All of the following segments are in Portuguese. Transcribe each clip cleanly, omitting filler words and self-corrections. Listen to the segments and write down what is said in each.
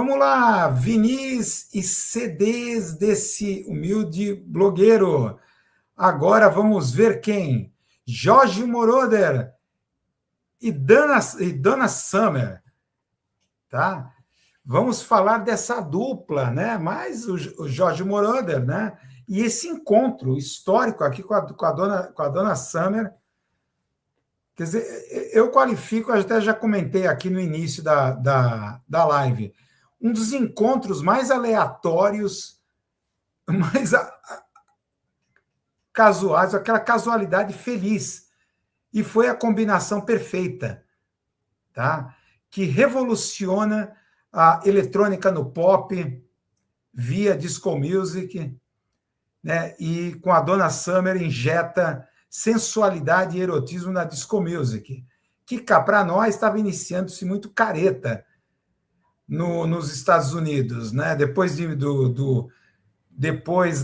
Vamos lá, vinis e CDs desse humilde blogueiro. Agora vamos ver quem? Jorge Moroder e Donna Summer, tá? Vamos falar dessa dupla, né? Mais o Jorge Moroder, né? E esse encontro histórico aqui com a Donna Summer. Quer dizer, eu qualifico, até já comentei aqui no início da live, um dos encontros mais aleatórios, mais casuais, aquela casualidade feliz. E foi a combinação perfeita, tá? Que revoluciona a eletrônica no pop, via disco music, né? E com a Donna Summer injeta sensualidade e erotismo na disco music, que cá para nós estava iniciando-se muito careta nos Estados Unidos, né? Depois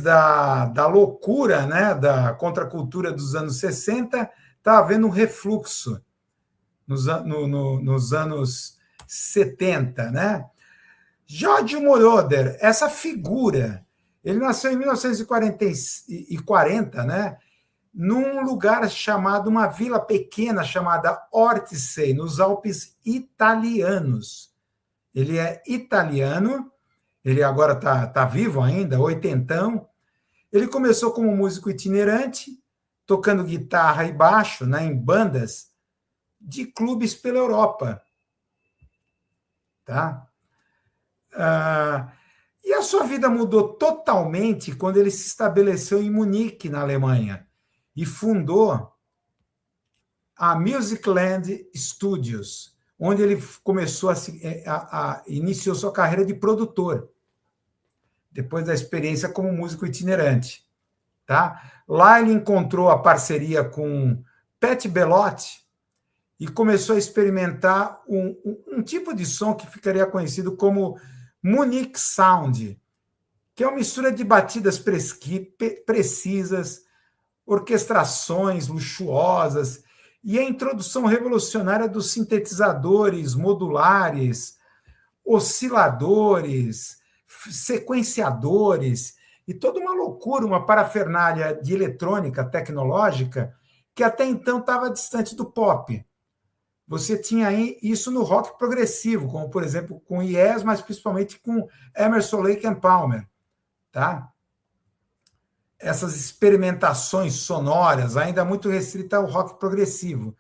da loucura, né? Da contracultura dos anos 60, estava havendo um refluxo nos anos 70, né? Jorge Moroder, essa figura, ele nasceu em 1940, né? Num lugar chamado, uma vila pequena chamada Ortisei, nos Alpes italianos. Ele é italiano, ele agora tá vivo ainda, oitentão. Ele começou como músico itinerante, tocando guitarra e baixo, né, em bandas de clubes pela Europa. Tá? E a sua vida mudou totalmente quando ele se estabeleceu em Munique, na Alemanha, e fundou a Musicland Studios, onde ele começou iniciou sua carreira de produtor, depois da experiência como músico itinerante. Tá? Lá ele encontrou a parceria com Pat Bellotti e começou a experimentar um tipo de som que ficaria conhecido como Munich Sound, que é uma mistura de batidas precisas, orquestrações luxuosas e a introdução revolucionária dos sintetizadores modulares, osciladores, sequenciadores e toda uma loucura, uma parafernália de eletrônica tecnológica que até então estava distante do pop. Você tinha isso no rock progressivo, como, por exemplo, com Yes, mas principalmente com Emerson, Lake and Palmer. Tá? Essas experimentações sonoras, ainda muito restrita ao rock progressivo.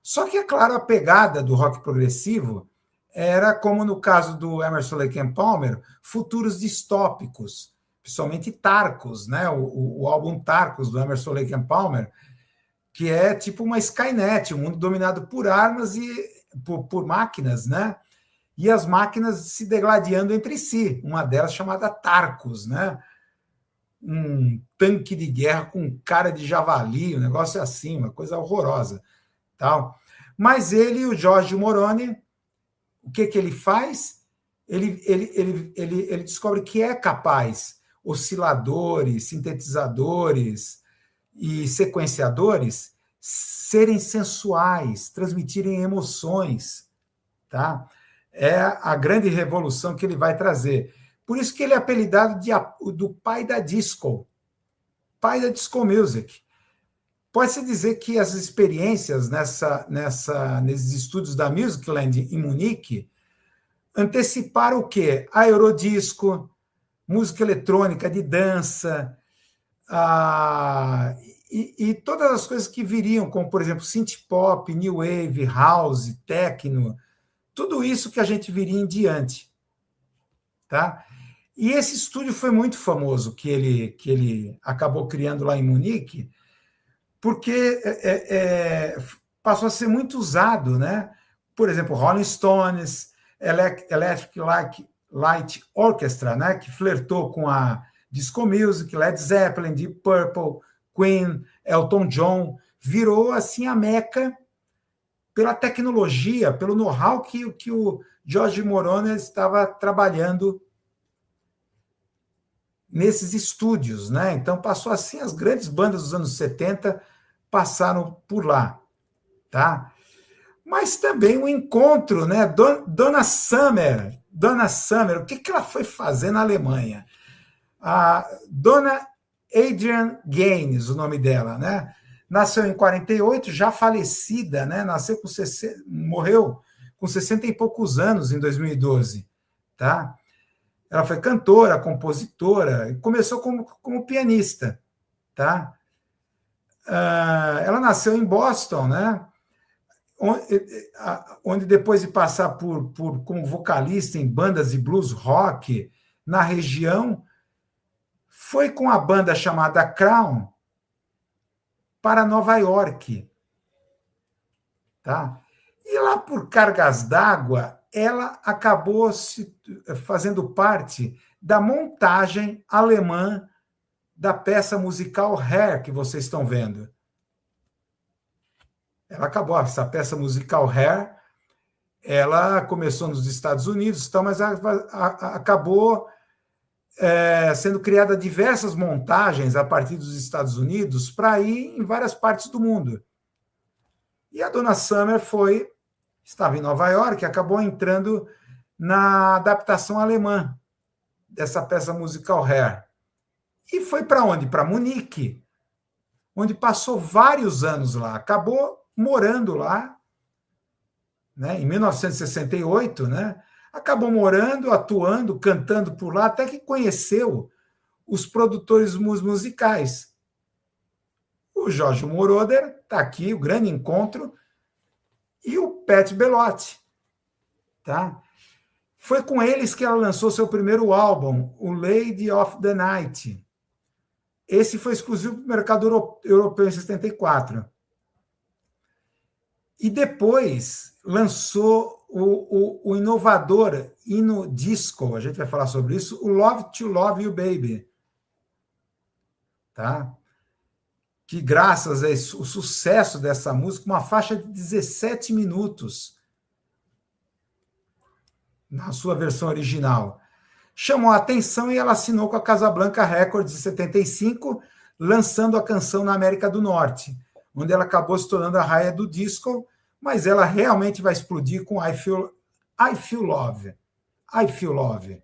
Só que, é claro, a pegada do rock progressivo era, como no caso do Emerson, Lake and Palmer, futuros distópicos, principalmente Tarcos, né? O álbum Tarcos, do Emerson, Lake and Palmer, que é tipo uma Skynet, um mundo dominado por armas e por máquinas, né? E as máquinas se degladiando entre si, uma delas chamada Tarcos, né? Um tanque de guerra com cara de javali, um negócio assim, uma coisa horrorosa. Tal. Mas ele, o Jorge Moroni, o que ele faz? Ele descobre que é capaz, osciladores, sintetizadores e sequenciadores, serem sensuais, transmitirem emoções. Tá? É a grande revolução que ele vai trazer. Por isso que ele é apelidado do pai da disco, pai da disco music. Pode-se dizer que as experiências nesses estudos da Musicland em Munique anteciparam o quê? A Eurodisco, música eletrônica de dança, e todas as coisas que viriam, como, por exemplo, synth pop, new wave, house, techno, tudo isso que a gente viria em diante. Tá? E esse estúdio foi muito famoso, que ele acabou criando lá em Munique, porque passou a ser muito usado, né? Por exemplo, Rolling Stones, Electric Light Orchestra, né? Que flertou com a disco music, Led Zeppelin, Deep Purple, Queen, Elton John, virou assim a meca pela tecnologia, pelo know-how que o Jorge Moroni estava trabalhando nesses estúdios, né? Então passou assim, as grandes bandas dos anos 70 passaram por lá, tá? Mas também o encontro, né? Donna Summer, Donna Summer, o que ela foi fazer na Alemanha? A Dona Adrienne Gaines, o nome dela, né? Nasceu em 48, já falecida, né? Morreu com 60 e poucos anos em 2012, tá? Ela foi cantora, compositora, e começou como pianista, tá? Ela nasceu em Boston, né? Onde depois de passar como vocalista em bandas de blues rock na região, foi com a banda chamada Crown para Nova York, tá? E lá por cargas d'água, ela acabou fazendo parte da montagem alemã da peça musical Hair, que vocês estão vendo. Ela acabou, essa peça musical Hair, ela começou nos Estados Unidos, mas acabou sendo criada diversas montagens a partir dos Estados Unidos para ir em várias partes do mundo. E a Donna Summer estava em Nova York, acabou entrando na adaptação alemã dessa peça musical Hair. E foi para onde? Para Munique, onde passou vários anos lá. Acabou morando lá, né, em 1968, né? Acabou morando, atuando, cantando por lá, até que conheceu os produtores musicais. O Jorge Moroder, está aqui, o grande encontro, e o Pat Bellotti. Tá? Foi com eles que ela lançou seu primeiro álbum, o Lady of the Night. Esse foi exclusivo para o mercado europeu em 74. E depois lançou o inovador hino disco, a gente vai falar sobre isso, o Love to Love You Baby. Tá? Que graças ao sucesso dessa música, uma faixa de 17 minutos na sua versão original, chamou a atenção e ela assinou com a Casablanca Records em 75, lançando a canção na América do Norte, onde ela acabou se tornando a rainha do disco, mas ela realmente vai explodir com I Feel Love. I Feel Love,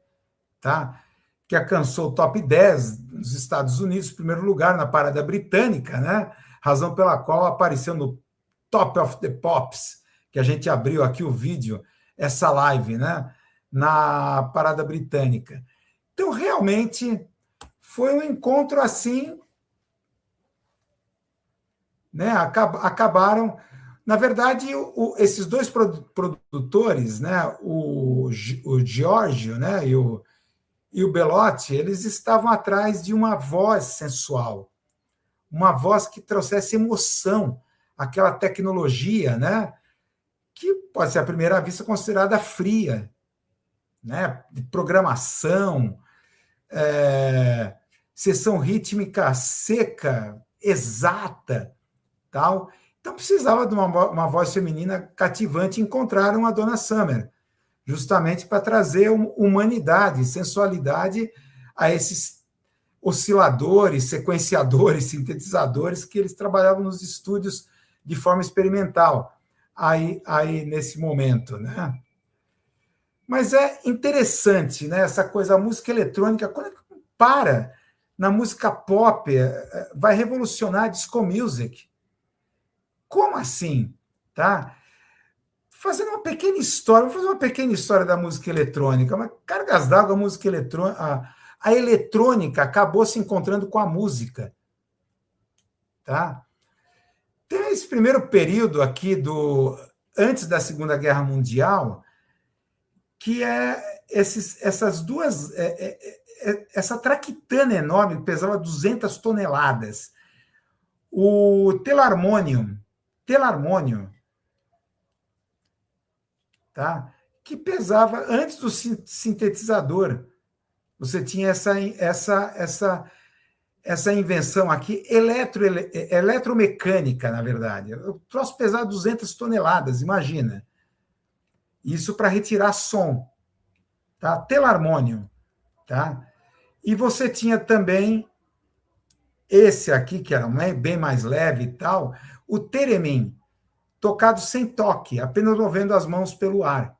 tá? Que alcançou o top 10 nos Estados Unidos, primeiro lugar na parada britânica, né? Razão pela qual apareceu no Top of the Pops, que a gente abriu aqui o vídeo, essa live, né? Na parada britânica. Então, realmente, foi um encontro assim, né? Acabaram... Na verdade, esses dois produtores, né? O Giorgio, né? E o Bellotti, eles estavam atrás de uma voz sensual, uma voz que trouxesse emoção, aquela tecnologia, né, que pode ser à primeira vista considerada fria, né, de programação, sessão rítmica seca, exata, tal. Então precisava de uma voz feminina cativante e encontraram a Donna Summer, justamente para trazer humanidade, sensualidade a esses osciladores, sequenciadores, sintetizadores que eles trabalhavam nos estúdios de forma experimental, aí nesse momento, né? Mas é interessante, né, essa coisa, a música eletrônica, quando para na música pop, vai revolucionar a disco music. Como assim? Tá? Fazendo uma pequena história, vou fazer uma pequena história da música eletrônica, mas cargas d'água, a música eletrônica, a eletrônica acabou se encontrando com a música. Tá? Tem esse primeiro período aqui antes da Segunda Guerra Mundial, que é essas duas, essa traquitana enorme, pesava 200 toneladas. O telarmônio, tá? Que pesava antes do sintetizador. Você tinha essa invenção aqui, eletromecânica, na verdade. O troço pesava 200 toneladas, imagina. Isso para retirar som. Tá? Telarmônio. Tá? E você tinha também esse aqui, que era bem mais leve e tal, o theremin, tocado sem toque, apenas movendo as mãos pelo ar.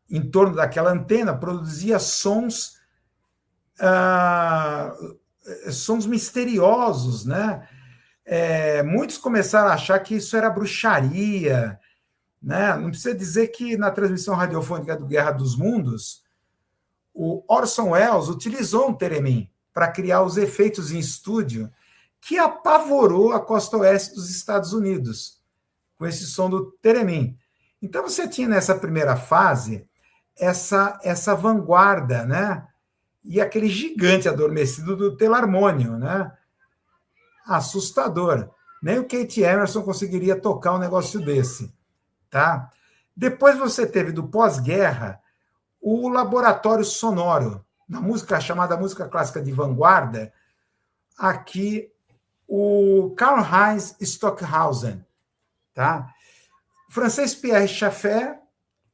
em torno daquela antena produzia sons, sons misteriosos, né? Muitos começaram a achar que isso era bruxaria, né? Não precisa dizer que na transmissão radiofônica do Guerra dos Mundos, o Orson Welles utilizou um theremin para criar os efeitos em estúdio que apavorou a costa oeste dos Estados Unidos, com esse som do theremin. Então você tinha nessa primeira fase essa vanguarda, né? E aquele gigante adormecido do telarmônio, né? Assustador. Nem o Keith Emerson conseguiria tocar um negócio desse, tá? Depois você teve, do pós-guerra, o laboratório sonoro, na música chamada música clássica de vanguarda, aqui o Karlheinz Stockhausen, tá? O francês Pierre Schaeffer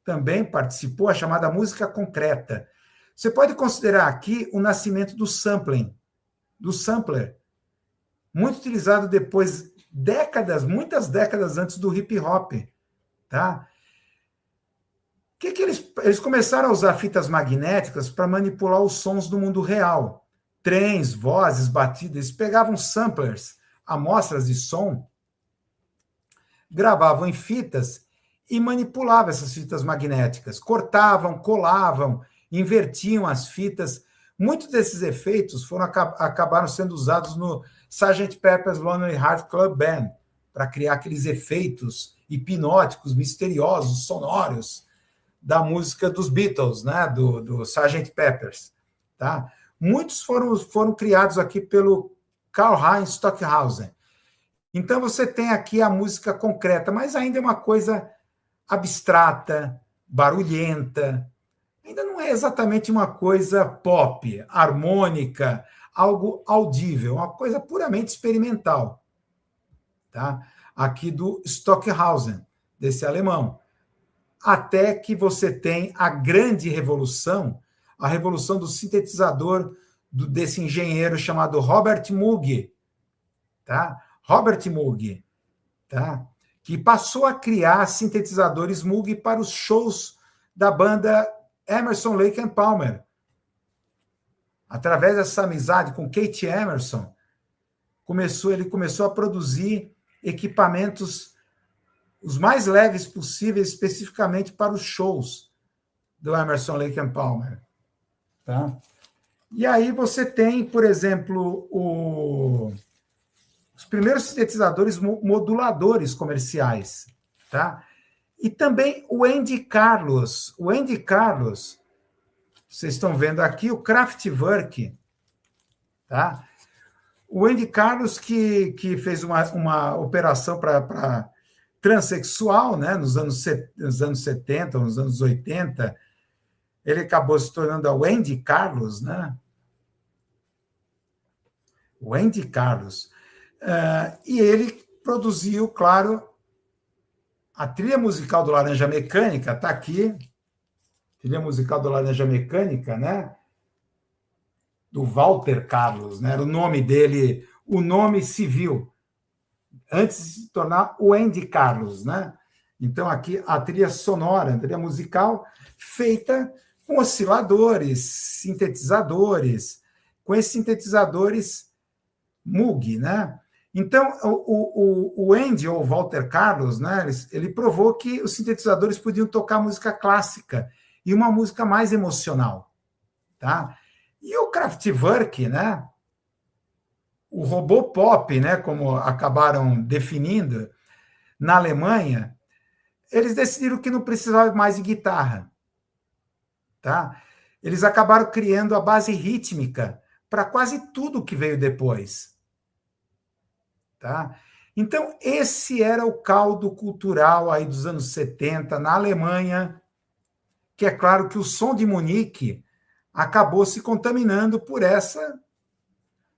também participou, a chamada música concreta. Você pode considerar aqui o nascimento do sampling, do sampler, muito utilizado depois, muitas décadas antes do hip hop, tá? Que eles começaram a usar fitas magnéticas para manipular os sons do mundo real. Trens, vozes, batidas, eles pegavam samplers, amostras de som, gravavam em fitas e manipulavam essas fitas magnéticas, cortavam, colavam, invertiam as fitas. Muitos desses efeitos acabaram sendo usados no Sgt. Pepper's Lonely Hearts Club Band, para criar aqueles efeitos hipnóticos, misteriosos, sonoros, da música dos Beatles, né? do Sgt. Pepper's. Tá? Muitos foram criados aqui pelo Karlheinz Stockhausen. Então você tem aqui a música concreta, mas ainda é uma coisa abstrata, barulhenta, ainda não é exatamente uma coisa pop, harmônica, algo audível, uma coisa puramente experimental, tá? Aqui do Stockhausen, desse alemão. Até que você tem a grande revolução, a revolução do sintetizador desse engenheiro chamado Robert Moog, tá? Robert Moog, tá? Que passou a criar sintetizadores Moog para os shows da banda Emerson, Lake and Palmer. Através dessa amizade com Keith Emerson, ele começou a produzir equipamentos os mais leves possíveis, especificamente para os shows do Emerson, Lake and Palmer. Tá? E aí você tem, por exemplo, os primeiros sintetizadores moduladores comerciais. Tá? E também o Andy Carlos. O Andy Carlos, vocês estão vendo aqui, o Kraftwerk. Tá? O Andy Carlos, que fez uma operação para transexual, né, nos anos 70, nos anos 80, ele acabou se tornando o Andy Carlos, né? O Andy Carlos. E ele produziu, claro, a trilha musical do Laranja Mecânica, está aqui, trilha musical do Laranja Mecânica, né? Do Walter Carlos, né? Era o nome dele, o nome civil, antes de se tornar o Andy Carlos, né? Então, aqui, a trilha sonora, a trilha musical, feita com osciladores, sintetizadores, com esses sintetizadores Moog, né? Então, o Andy, ou Walter Carlos, né, ele provou que os sintetizadores podiam tocar música clássica e uma música mais emocional, tá? E o Kraftwerk, né, o robô pop, né, como acabaram definindo, na Alemanha, eles decidiram que não precisava mais de guitarra, tá? Eles acabaram criando a base rítmica para quase tudo que veio depois. Tá? Então, esse era o caldo cultural aí dos anos 70 na Alemanha, que é claro que o som de Munique acabou se contaminando por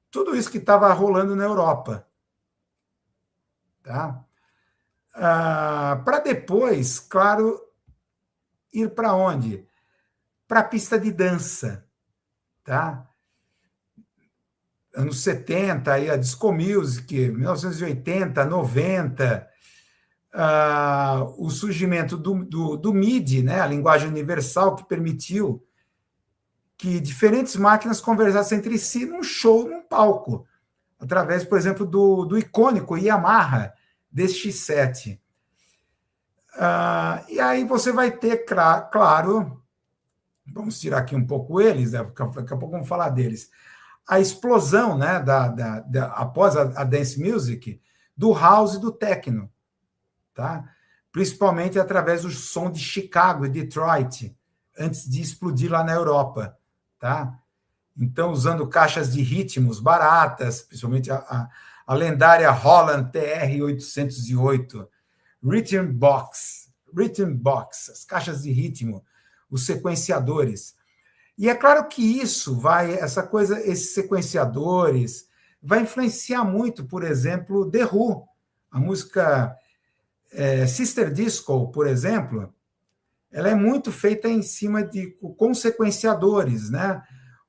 tudo isso que estava rolando na Europa. Tá? Para depois, claro, ir para onde? Para a pista de dança. Tá? Anos 70, aí a disco music, 1980, 90, o surgimento do MIDI, né, a linguagem universal, que permitiu que diferentes máquinas conversassem entre si num show, num palco, através, por exemplo, do icônico Yamaha DX7. E aí você vai ter, claro, vamos tirar aqui um pouco eles, né, daqui a pouco vamos falar deles, a explosão, né, após a dance music, do house e do techno, tá? Principalmente através do som de Chicago e Detroit, antes de explodir lá na Europa, tá? Então, usando caixas de ritmos baratas, principalmente a lendária Holland TR-808, Rhythm Box, as caixas de ritmo, os sequenciadores. E é claro que esses sequenciadores, vai influenciar muito, por exemplo, The Who, a música Sister Disco, por exemplo, ela é muito feita em cima com sequenciadores, né?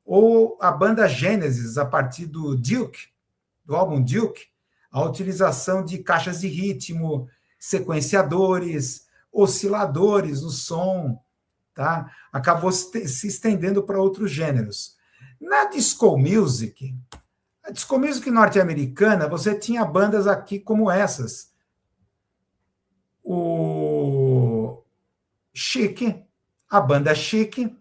Ou a banda Genesis, a partir do álbum Duke, a utilização de caixas de ritmo, sequenciadores, osciladores no som, tá? Acabou se estendendo para outros gêneros. Na disco music, a disco music norte-americana, você tinha bandas aqui como essas. O Chic, a banda Chic,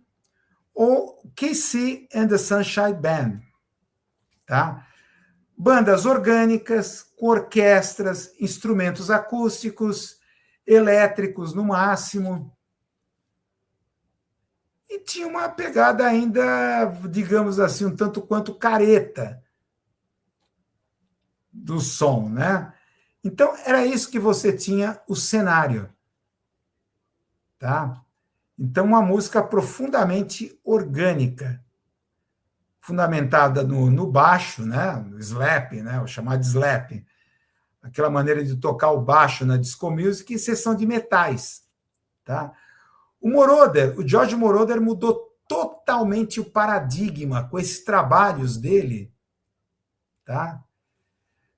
ou KC and the Sunshine Band, tá? Bandas orgânicas, com orquestras, instrumentos acústicos, elétricos no máximo. E tinha uma pegada ainda, digamos assim, um tanto quanto careta do som, né? Então, era isso que você tinha, o cenário, tá? Então, uma música profundamente orgânica, fundamentada no baixo, né? No slap, né? O chamado slap, aquela maneira de tocar o baixo na disco music, e sessão de metais, tá? O George Moroder mudou totalmente o paradigma com esses trabalhos dele, tá?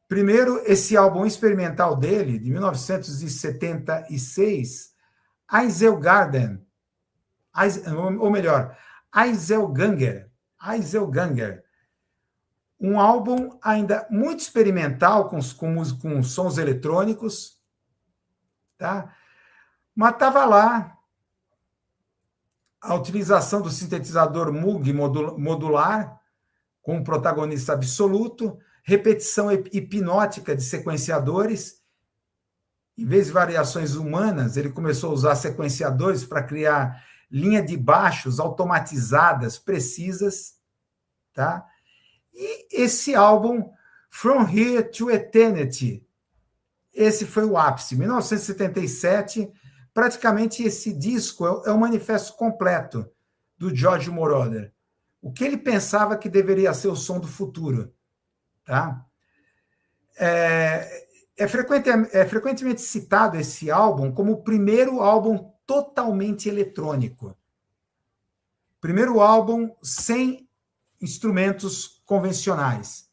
Primeiro, esse álbum experimental dele, de 1976, Eiselganger, um álbum ainda muito experimental, com sons eletrônicos, tá? Mas estava lá a utilização do sintetizador Moog modular, com um protagonista absoluto, repetição hipnótica de sequenciadores. Em vez de variações humanas, ele começou a usar sequenciadores para criar linha de baixos automatizadas, precisas, tá? E esse álbum, From Here to Eternity, esse foi o ápice. 1977, praticamente esse disco é um manifesto completo do George Moroder. O que ele pensava que deveria ser o som do futuro, tá? É frequentemente citado esse álbum como o primeiro álbum totalmente eletrônico. Primeiro álbum sem instrumentos convencionais.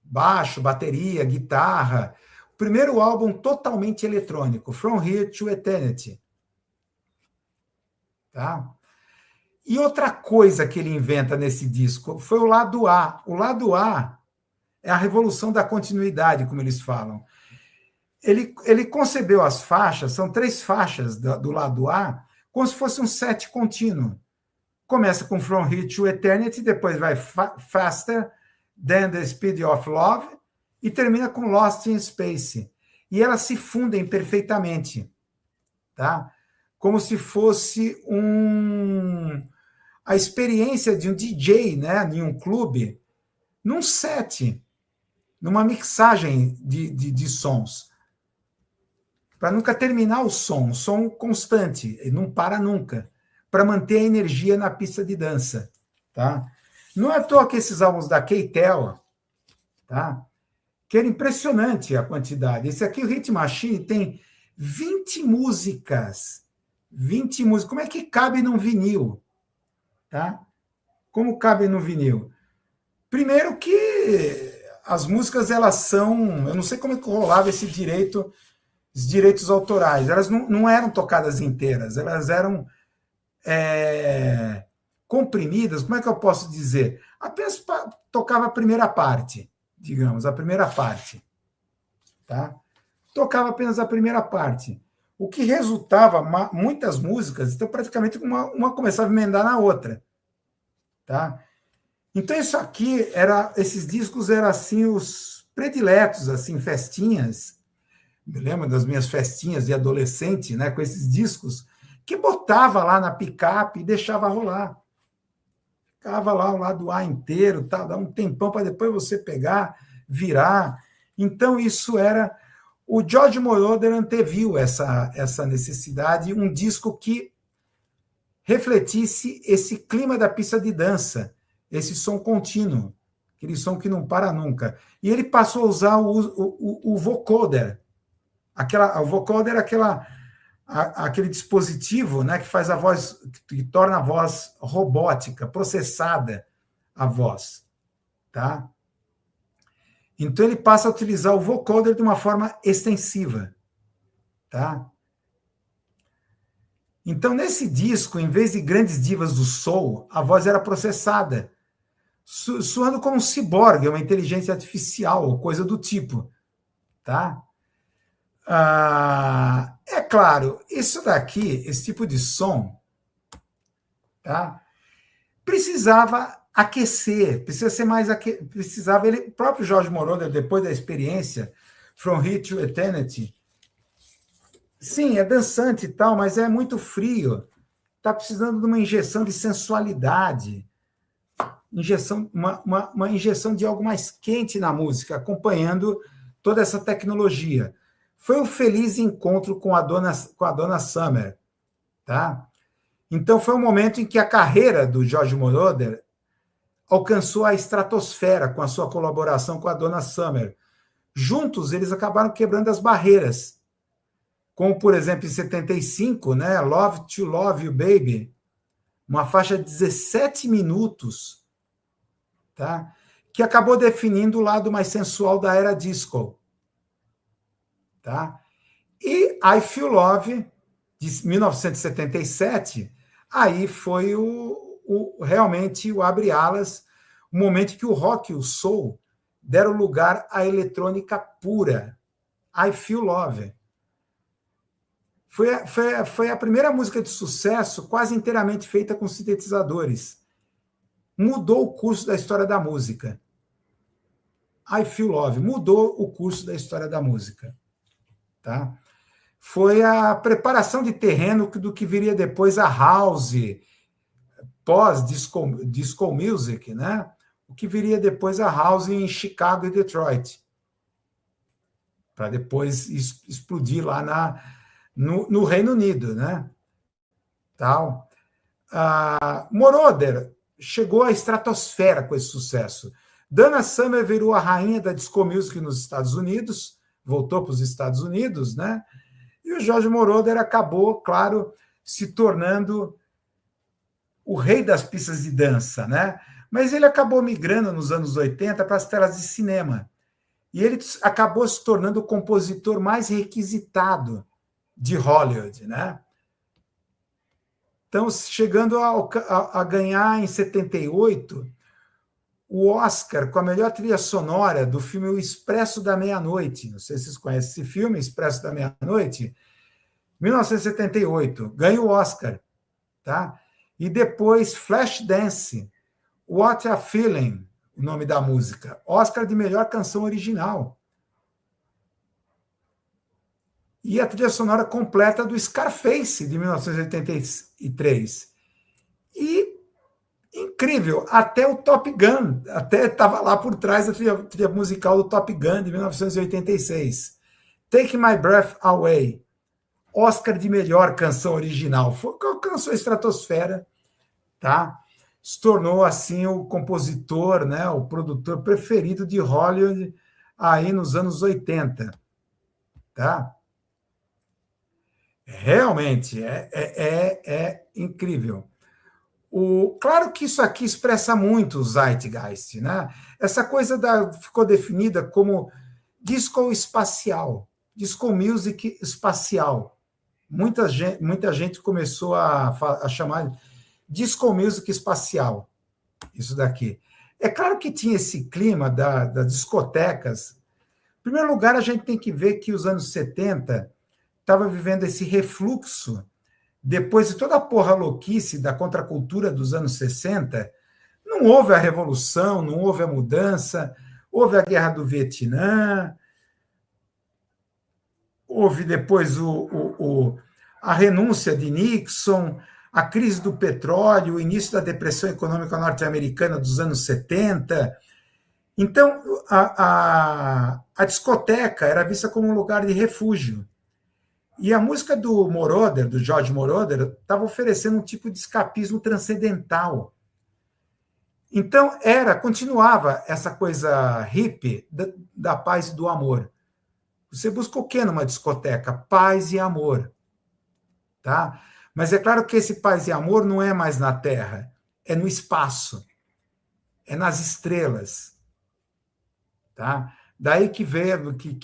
Baixo, bateria, guitarra. Primeiro álbum totalmente eletrônico, From Here to Eternity. Tá? E outra coisa que ele inventa nesse disco foi o lado A. O lado A é a revolução da continuidade, como eles falam. Ele concebeu as faixas, são 3 faixas do lado A, como se fosse um set contínuo. Começa com From Here to Eternity, depois vai Faster Than the Speed of Love e termina com Lost in Space. E elas se fundem perfeitamente, tá? Como se fosse a experiência de um DJ, né, em um clube, num set, numa mixagem de sons, para nunca terminar o som constante, não para nunca, para manter a energia na pista de dança, tá? Não é à toa que esses álbuns da K-Tel, tá? Que era impressionante a quantidade. Esse aqui, o Hit Machine, tem 20 músicas. 20 músicas. Como é que cabe num vinil? Tá? Como cabe no vinil? Primeiro que as músicas, elas são... Eu não sei como é que rolava esse direito os direitos autorais. Elas não eram tocadas inteiras, elas eram comprimidas. Como é que eu posso dizer? Apenas tocava a primeira parte, digamos, a primeira parte. Tá? Tocava apenas a primeira parte. O que resultava, muitas músicas, então praticamente uma começava a emendar na outra. Tá? Então, isso aqui esses discos eram assim os prediletos, assim, festinhas. Me lembro das minhas festinhas de adolescente, né, com esses discos, que botava lá na picape e deixava rolar. Ficava lá o lado A inteiro, tá, dá um tempão para depois você pegar, virar. Então, isso era. O Giorgio Moroder anteviu essa necessidade, um disco que refletisse esse clima da pista de dança, esse som contínuo, aquele som que não para nunca. E ele passou a usar o vocoder. O vocoder é aquele dispositivo, né, que faz a voz, que torna a voz robótica, processada a voz. Tá? Então ele passa a utilizar o vocoder de uma forma extensiva. Tá? Então, nesse disco, em vez de grandes divas do soul, a voz era processada, soando como um ciborgue, uma inteligência artificial, ou coisa do tipo. Tá? É claro, isso daqui, esse tipo de som, tá? Precisava aquecer, precisa ser mais precisava ele, o próprio Jorge Moroder, depois da experiência From Here to Eternity, sim, é dançante e tal, mas é muito frio, está precisando de uma injeção de sensualidade, uma injeção de algo mais quente na música, acompanhando toda essa tecnologia. Foi um feliz encontro com a dona Summer, tá? Então foi um momento em que a carreira do Giorgio Moroder alcançou a estratosfera com a sua colaboração com a dona Summer. Juntos, eles acabaram quebrando as barreiras, como, por exemplo, em 75, né, Love to Love You Baby, uma faixa de 17 minutos, tá? Que acabou definindo o lado mais sensual da era disco. Tá? E I Feel Love, de 1977, aí foi realmente o abre-alas, o momento em que o rock e o soul deram lugar à eletrônica pura. I Feel Love. Foi a primeira música de sucesso quase inteiramente feita com sintetizadores. Mudou o curso da história da música. I Feel Love mudou o curso da história da música. Tá? Foi a preparação de terreno do que viria depois a house, pós-disco music, né? O que viria depois a house em Chicago e Detroit, para depois explodir lá no Reino Unido, né? Tal. Moroder chegou à estratosfera com esse sucesso. Dana Summer virou a rainha da disco music nos Estados Unidos, voltou para os Estados Unidos, né? E o Jorge Moroder acabou, claro, se tornando o rei das pistas de dança, né? Mas ele acabou migrando nos anos 80 para as telas de cinema. E ele acabou se tornando o compositor mais requisitado de Hollywood, né? Então, chegando a ganhar em 78 o Oscar com a melhor trilha sonora do filme O Expresso da Meia-Noite. Não sei se vocês conhecem esse filme, Expresso da Meia-Noite. 1978, ganha o Oscar. Tá? E depois Flashdance, What a Feeling, o nome da música. Oscar de melhor canção original. E a trilha sonora completa do Scarface, de 1983. E incrível, até o Top Gun, até estava lá por trás da trilha musical do Top Gun, de 1986. Take My Breath Away, Oscar de melhor canção original. Alcançou a estratosfera, tá? Se tornou, assim, o compositor, né, o produtor preferido de Hollywood aí nos anos 80. Tá? Realmente, é incrível. Claro que isso aqui expressa muito o Zeitgeist, né? Essa coisa ficou definida como disco espacial. disco music espacial. Muita gente começou a chamar de disco music espacial, isso daqui. É claro que tinha esse clima das discotecas. Em primeiro lugar, a gente tem que ver que os anos 70 estava vivendo esse refluxo, depois de toda a porra louquice da contracultura dos anos 60, não houve a revolução, não houve a mudança, houve a guerra do Vietnã, houve depois a renúncia de Nixon, a crise do petróleo, o início da depressão econômica norte-americana dos anos 70. Então, a discoteca era vista como um lugar de refúgio. E a música do Moroder, do George Moroder, estava oferecendo um tipo de escapismo transcendental. Então, continuava essa coisa hippie da paz e do amor. Você busca o quê numa discoteca? Paz e amor. Tá? Mas é claro que esse paz e amor não é mais na Terra, é no espaço, é nas estrelas. Tá? Daí que veio que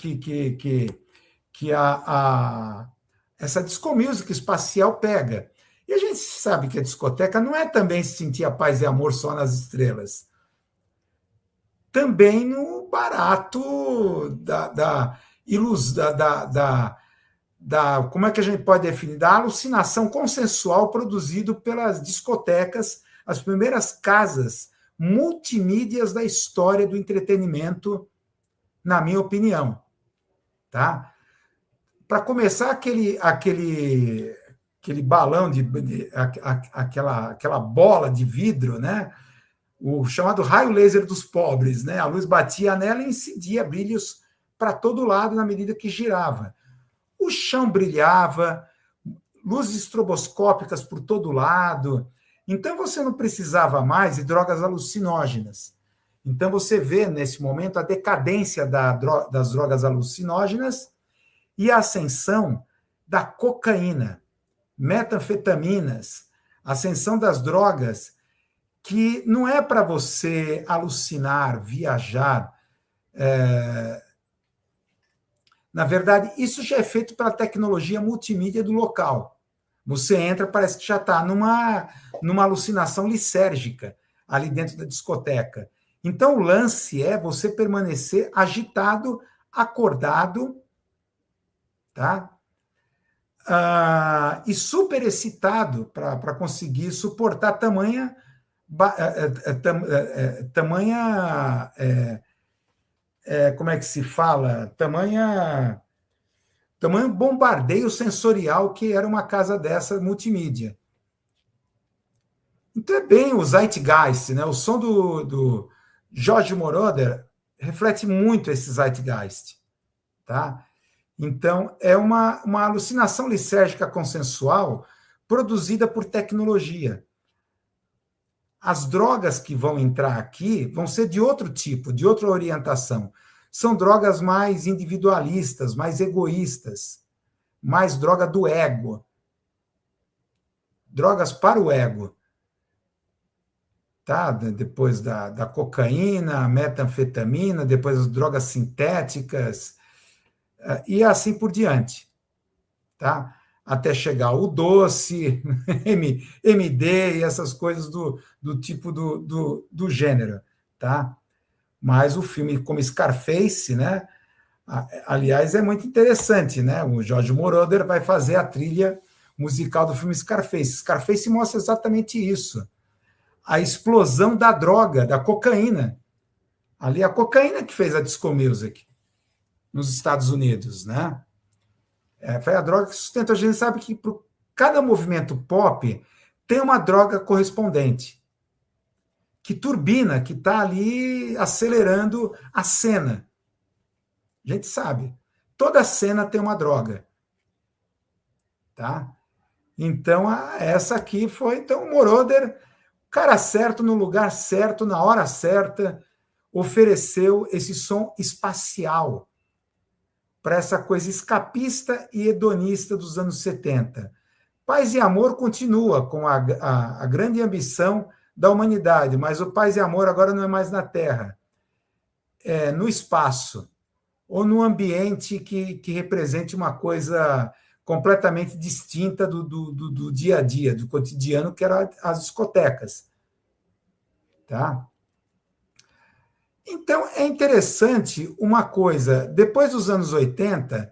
essa disco music espacial pega. E a gente sabe que a discoteca não é também se sentir a paz e amor só nas estrelas. Também no barato da como é que a gente pode definir? Da alucinação consensual produzido pelas discotecas, as primeiras casas multimídias da história do entretenimento, na minha opinião. Tá? Para começar, aquele balão, aquela bola de vidro, né? O chamado raio laser dos pobres, né? A luz batia nela e incidia brilhos para todo lado na medida que girava. O chão brilhava, luzes estroboscópicas por todo lado. Então, você não precisava mais de drogas alucinógenas. Então, você vê, nesse momento, a decadência das drogas alucinógenas e a ascensão da cocaína, metanfetaminas, a ascensão das drogas que não é para você alucinar, viajar. Na verdade, isso já é feito pela tecnologia multimídia do local. Você entra, parece que já está numa alucinação lisérgica ali dentro da discoteca. Então, o lance é você permanecer agitado, acordado, tá? E super excitado para conseguir suportar tamanha como é que se fala? Tamanho bombardeio sensorial que era uma casa dessa multimídia. Então é bem o Zeitgeist, né? O som do George Moroder reflete muito esse Zeitgeist, tá? Então é uma alucinação lisérgica consensual produzida por tecnologia. As drogas que vão entrar aqui vão ser de outro tipo, de outra orientação. São drogas mais individualistas, mais egoístas, mais droga do ego. Drogas para o ego. Tá? Depois da cocaína, metanfetamina, depois as drogas sintéticas, e assim por diante. Tá? Até chegar o doce, MD e essas coisas do tipo do gênero, tá? Mas o filme como Scarface, né? Aliás, é muito interessante, né? O George Moroder vai fazer a trilha musical do filme Scarface. Scarface mostra exatamente isso. A explosão da droga, da cocaína. Ali a cocaína que fez a disco music nos Estados Unidos, né? Foi a droga que sustenta. A gente sabe que para cada movimento pop tem uma droga correspondente, que turbina, que está ali acelerando a cena. A gente sabe. Toda cena tem uma droga. Tá? Então, essa aqui foi então, o Moroder, cara certo, no lugar certo, na hora certa, ofereceu esse som espacial para essa coisa escapista e hedonista dos anos 70. Paz e amor continua com a grande ambição da humanidade, mas o paz e amor agora não é mais na Terra, é no espaço. ou num ambiente que represente uma coisa completamente distinta do dia a dia, do cotidiano, que eram as discotecas. Tá? Então, é interessante uma coisa, depois dos anos 80,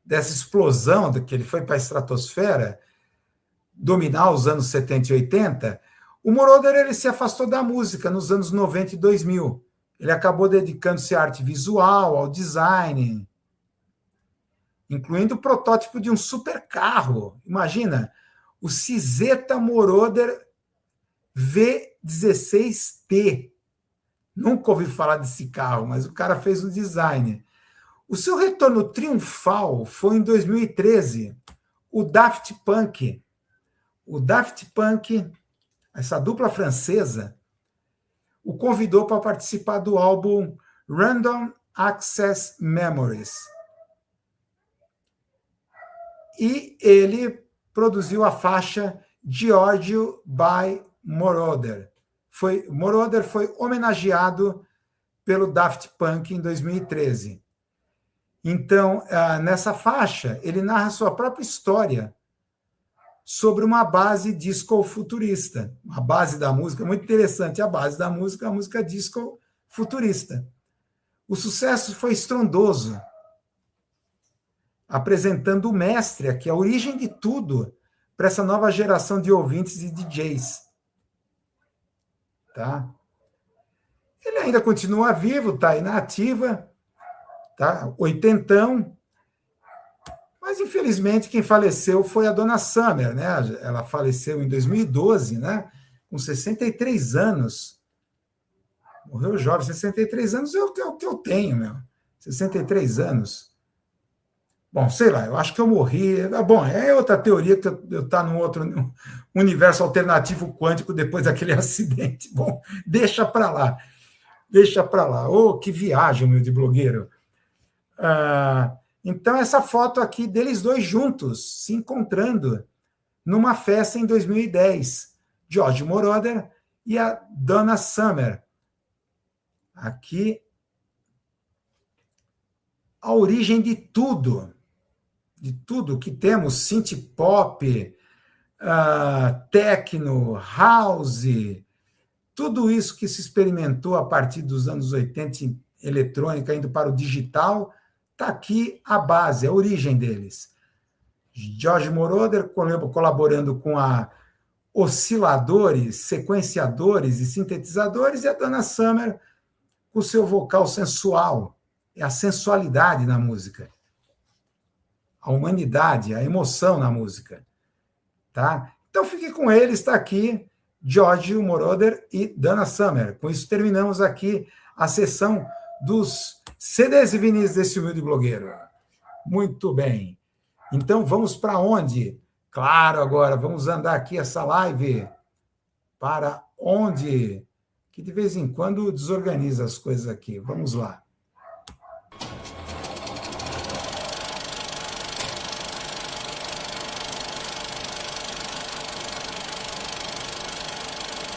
dessa explosão, que ele foi para a estratosfera, dominar os anos 70 e 80, o Moroder ele se afastou da música nos anos 90 e 2000. Ele acabou dedicando-se à arte visual, ao design, incluindo o protótipo de um supercarro. Imagina, o Cizeta Moroder V16T. Nunca ouvi falar desse carro, mas o cara fez o design. O seu retorno triunfal foi em 2013. O Daft Punk. O Daft Punk, essa dupla francesa, o convidou para participar do álbum Random Access Memories. E ele produziu a faixa Giorgio by Moroder. Moroder foi homenageado pelo Daft Punk em 2013. Então, nessa faixa, ele narra sua própria história sobre uma base disco futurista. A base da música, muito interessante, a base da música é a música disco futurista. O sucesso foi estrondoso, apresentando o mestre aqui, a origem de tudo, para essa nova geração de ouvintes e DJs. Tá? Ele ainda continua vivo, está aí na ativa, tá? Oitentão, mas infelizmente quem faleceu foi a Donna Summer, né? Ela faleceu em 2012, né? Com 63 anos. Morreu jovem, 63 anos é o que eu tenho, meu. 63 anos. Bom, sei lá, eu acho que eu morri. Bom, é outra teoria que eu tá num outro universo alternativo quântico depois daquele acidente. Bom, deixa para lá. Deixa para lá. Oh, que viagem, meu, de blogueiro. Então, essa foto aqui deles dois juntos, se encontrando numa festa em 2010. George Moroder e a Donna Summer. Aqui, a origem de tudo que temos, synth pop, techno, house, tudo isso que se experimentou a partir dos anos 80 em eletrônica, indo para o digital, está aqui a base, a origem deles. George Moroder colaborando com a osciladores, sequenciadores e sintetizadores, e a Donna Summer com o seu vocal sensual, é a sensualidade na música, a humanidade, a emoção na música. Tá? Então fique com ele, está aqui George Moroder e Donna Summer. Com isso terminamos aqui a sessão dos CDs e vinis desse humilde blogueiro. Muito bem. Então vamos para onde? Claro, agora vamos andar aqui essa live para onde? Que de vez em quando desorganiza as coisas aqui. Vamos lá.